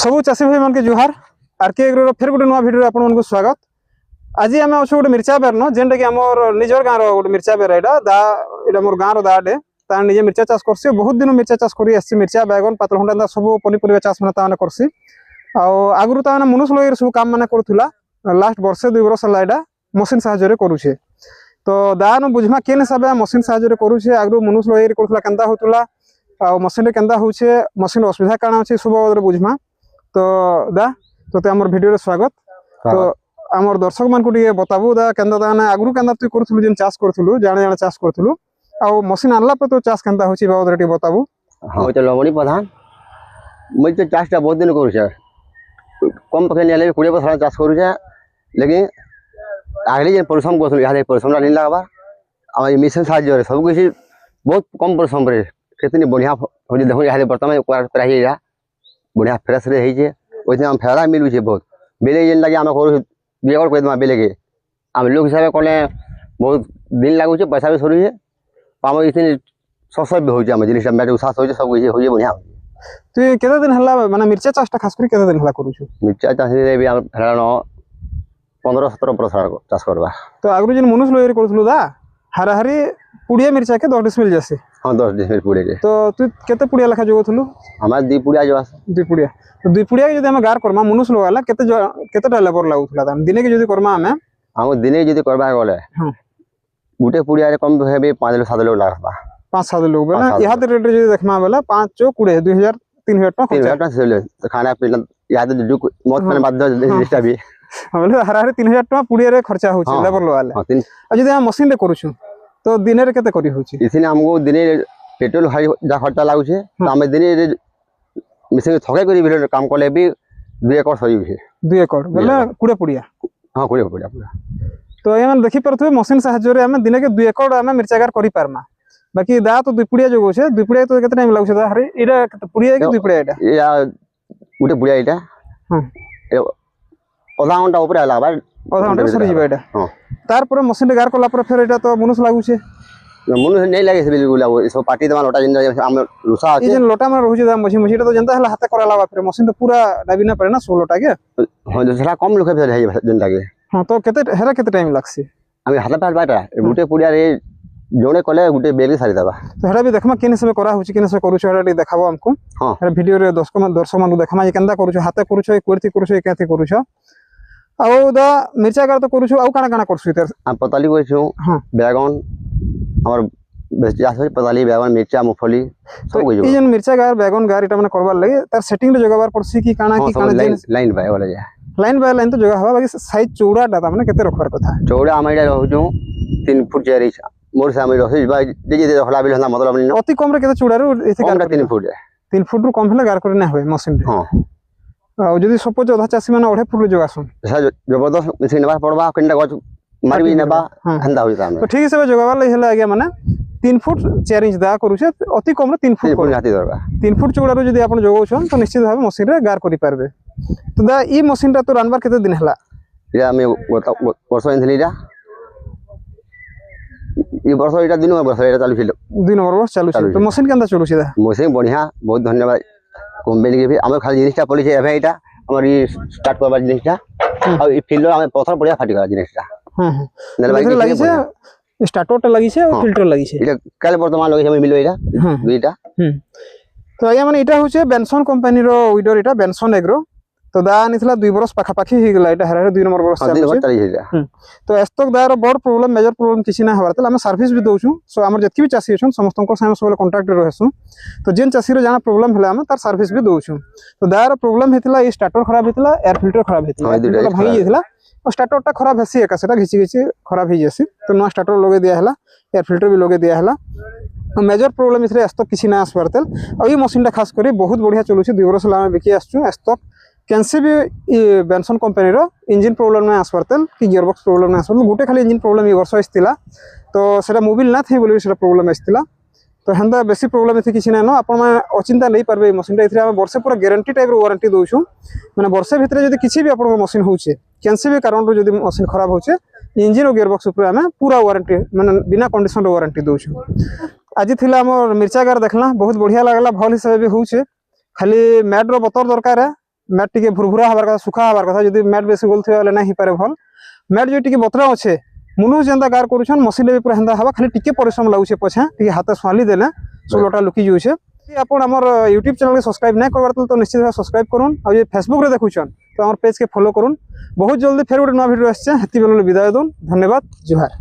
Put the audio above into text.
सबू चाषी भाई मन के जुहार आरके एग्रो फिर गोटे नुआ भिडियो आपन को स्वागत। आज आम अच्छे गोटे मिर्चा बेर न जेनटा कि आमर निजर गाँव गोटे मिर्चा बेर यहाँ मोर गाँव दाटे तार निजे मिर्चा चाष करसी बहुत दिन मिर्चा चाष कर मिर्चा बैगन पातलघंटा सब पनीपरिया चाष मैंने करसी आगुरी तो मनुष्य लगे सब काम मैंने करूला लास्ट वर्षे 2 वर्ष है मशीन साहाଯ୍य करुचे तो दान बुझमा केन हिसाब मशीन साहाଯ୍य करुचे आगु मनुष्य लगे करूला केनता होतुला आ मशीन केनता होचे मशीन असुविधा काण अच्छे सब बुझमा तो दा तो आमर भिडियो स्वागत तो आमर दर्शक मान को बताबू दा केनता दाना आगु केनता तु करथुलु जेन चाष करथुलु जाने जाने चाष करथुलु आ मशीन आनला पे तो चाष केनता होची बाबद रे बताबू। हां तो लवणी प्रधान मैं तो चाषटा बहुत दिन करू छे कम पके नेले 20 वर्ष चाष करू छे लेकिन आगले जे परिश्रम करथुलु याले परिश्रम नहीं लागबा आ मिशन साहाଯ୍य रे सब किछि बहुत कम परिश्रम रे केतनी बढ़िया हो जे देखो याले वर्तमान प्राही या बढ़िया फ्रेश रे हे जे ओइसे हम फेरा मिलु छे बहुत बेले जेन लागे हम करू बियर कर दमा बेले के हम लोग हिसाब कोले बहुत दिन लागु छे पैसा भी सरू छे हम इतनी ससब भी हो जे हम जिनिस मेरे उसास हो जे सब हो जे बढ़िया तु केते दिन हला माने मिर्चा चाषटा खास कर केते दिन हला करू छु मिर्चा चाष रे भी हम फेरानो 15-17 वर्ष चाष करबा तो आगु जेन मनुष्य लगे करथुलु दा हाराहारी पुड़िया मिर्चा के 10 डिसमिल जासे। हां 10 डिसमिल पुड़िया के तो तु केते पुड़िया लखा जोगथुलु हमरा 2 पुड़िया जो आसे 2 पुड़िया तो 2 पुड़िया के जदि हम गार करमा मनुष्य लगाला केतेटा लेबर लागुथला दा दिने के जदि करमा हम दिने जदि करबा गले हां गुटे पुड़िया रे कम हेबे 5-7 लोग लागबा 5-7 लोग बेला यहां ते रेट जदि देखमा बेला 5-4 2000 3000 टका 3000 टका से खाना पीना याद जो मत में बाध्य लिस्टा भी हमले हरारे 3000 टका पुड़िया रे खर्चा होची लेबर लगाले आ जदि हम मशीन रे करू छु तो दिने रे केते करी होची इसिने हमको दिने पेट्रोल जा खर्चा लागु छे तो हम दिने रे मिसे थके करी बिले काम करले भी 2 एकड़ सही छे 2 एकड़ बेला कुड़े पुड़िया हां कुड़े पुड़िया पूरा तो एमन देखि परथु मशीन साहाଯ୍य रे हम दिने के 2 एकड़ हम मिर्चागार करी पारमा बाकी दा तो 2 पुड़िया जो छे 2 पुड़िया तो केते टाइम लागु छे दा हरे इरा केते पुड़िया के 2 पुड़िया एटा या गुटे पुड़िया एटा हां आधा घंटा ऊपर आला बा आधा घंटा सरी जेबा एटा हां तार पर मशीन गार कोला पर फिर एटा तो मनुष्य लागु छे मनुष्य नहीं लागे से बिल्कुल सब पार्टी दमा लोटा जिन हम रुसा अछि जेन लोटा में रहु छे दा मशीन मशीन तो जनता हला हाथ कराला फिर मशीन तो पूरा डाबी ना पड़े ना 16 लोटा के हां जसला कम लोग है जन लागे हां तो केते हेरा केते टाइम लागसी हम हाथ पाट बाटा गुटे पुड़िया रे जोड़े कले गुटे बेली सारी दबा तो हेरा भी देखमा केन से करा होची केन से करू छ हेरा देखाबो हमको हां हेरा वीडियो रे दर्शक मान देखमा जे केंदा करू छ हाथे करू छ कुर्ती करू छ केते करू छ आउ दा मिर्चा गार तो करू छ आउ काना काना करछु इतर हम पताली कोइ छु हां बैगन हमर बेचास पताली बैगन मिर्चा मूंगफली सब कोइ ई जन मिर्चा गार बैगन गार इटा माने करबार लागि तार सेटिंग रे जगाबार पड़सी की काना लाइन बाय वाला जा लाइन बाय लाइन तो जगह हवा बाकी साइज चौड़ाटा ता माने केते रखबार कथा चौड़ा हम इटा रहू छु 3 फुट 4 इंच मोर से हम रहै बा जे हला बिल हला मतलब नहीं अति कम रे केते चौड़ा रे एथे गार 3 फुट 3 फुट रु कम हेला गार करे ना होय मशीन रे हां आ जदी सपोज अधा चासी माने 2.5 फुट जोगासुन जबरदस्त मशीन नबा पड़बा केनटा गछ मारबी नेबा हंदा होई ता तो ठीक से जगावा लई हेला आगे माने 3 फुट 4 इंच दा करू छे अति कम रे 3 फुट जाती दरबा 3 फुट चौड़ा रो जदी आपण जोगौ छन तो निश्चित भाबे मशीन रे गार करि पारबे। तो दा ई मशीन रा तो रानबार केते दिन हला या मैं वर्ष एनथली जा ये वर्ष एटा दिन वर्ष एटा चालू छिलो 2 नंबर वर्ष चालू छै तो मशीन केंदा चलु छै दा मशीन बढ़िया बहुत धन्यवाद कंपनी के भी हम खाली जिनिसटा पड़ी छै एबे एटा हमर ई स्टार्ट करबा जिनिसटा आ ई फिल्टर हम पत्थर बढ़िया फाटी गला जिनिसटा नलबाई लागि छै स्टार्टर लागि छै और फिल्टर लागि छै एटा काल वर्तमान लागि हम मिलो एटा दुईटा तो आया माने एटा होचे बेनसन कंपनी रो वीडर एटा बेनसन एग्रो तो दा निथला 2 वर्ष पाखा पाखी ही गेला एटा हरारे 2 नंबर वर्ष चालू छै तो एस्तक दार बड़ प्रॉब्लम मेजर प्रॉब्लम किछि ना हवार त हम सर्विस भी दउ छु सो हमर जतकी भी चासी छन समस्त को साम सब कांटेक्ट रहसु तो जेन चासी रो जाना प्रॉब्लम हला हम तार सर्विस भी दउ छु तो दार प्रॉब्लम हेतला ई स्टार्टर खराब हेतला एयर फिल्टर खराब हेतला भाई जेतला और स्टार्टर टा खराब हेसी एका सेटा घिची घिची खराब हे जेसी तो नो स्टार्टर लगे दिया हला एयर फिल्टर भी लगे दिया हला मेजर प्रॉब्लम इथरे एस्तक किछि ना आसवारतल आ ई मशीन टा खास करी बहुत बढ़िया चलु छै 2 वर्ष लामे बिकी आसछु एस्तक कैंसी भी बेनसन कंपनी रो इंजन प्रॉब्लम में आसवारतल कि गियर बॉक्स प्रॉब्लम में आसवारतल गुटे खाली इंजन प्रॉब्लम ई वर्ष आस्तिला तो सेटा मोबाइल ना थे बोली सेटा प्रॉब्लम आस्तिला तो हंदा बेसी प्रॉब्लम एथि किछि ना न आपण मा अचिंता नै परबे मशीन टा इथरे हम वर्षे पूरा गारंटी टाइप रो वारंटी दउ छु माने वर्षे भितरे जदी किछि भी आपण मशीन होउछे कैंसी भी कारण रो जदी मशीन खराब होउछे इंजन और गियर बॉक्स ऊपर हम पूरा वारंटी माने बिना कंडीशन रो वारंटी दउ छु। आज थिला हमर मिर्चा गार देखला बहुत बढ़िया लागला भल हिसाब भी होउछे खाली मैड रो बतर दरकार है ମ୍ୟାଟ୍ ଟିକେ ଭୁରଭୁରା ହବାର କଥା ସୁଖା ହବାର କଥା ଯଦି ମ୍ୟାଟ୍ ବେଶୀ ଗୋଲ ଥିବା ବେଲେ ନାଇଁ ହେଇପାରେ ଭଲ ମ୍ୟାଟ୍ ଯଦି ଟିକେ ବତରା ଅଛେ ମୁନୁ ଯେନ୍ତା ଗାର କରୁଛନ୍ ମସିଲେ ବି ପୁରା ହେନ୍ତା ହବା ଖାଲି ଟିକେ ପରିଶ୍ରମ ଲାଗୁଛେ ପଛେ ଟିକେ ହାତ ସ୍ୱାଲି ଦେଲେ ସବୁ ଲଟା ଲୁକି ଯାଉଛେ ଆପଣ আমার ইউটিউব চ্যানেল সবসক্রাইব না করবার তো নিশ্চিত ভাবে সবসক্রাইব করুন আর যদি ফেসবুক রে দেখুছন তো আমার পেজ কে ফলো করুন বহুত জলদি ফের গোটে নয়া ভিডিও আসছে হেতি বেলে বিদায় দুন ধন্যবাদ জোহার।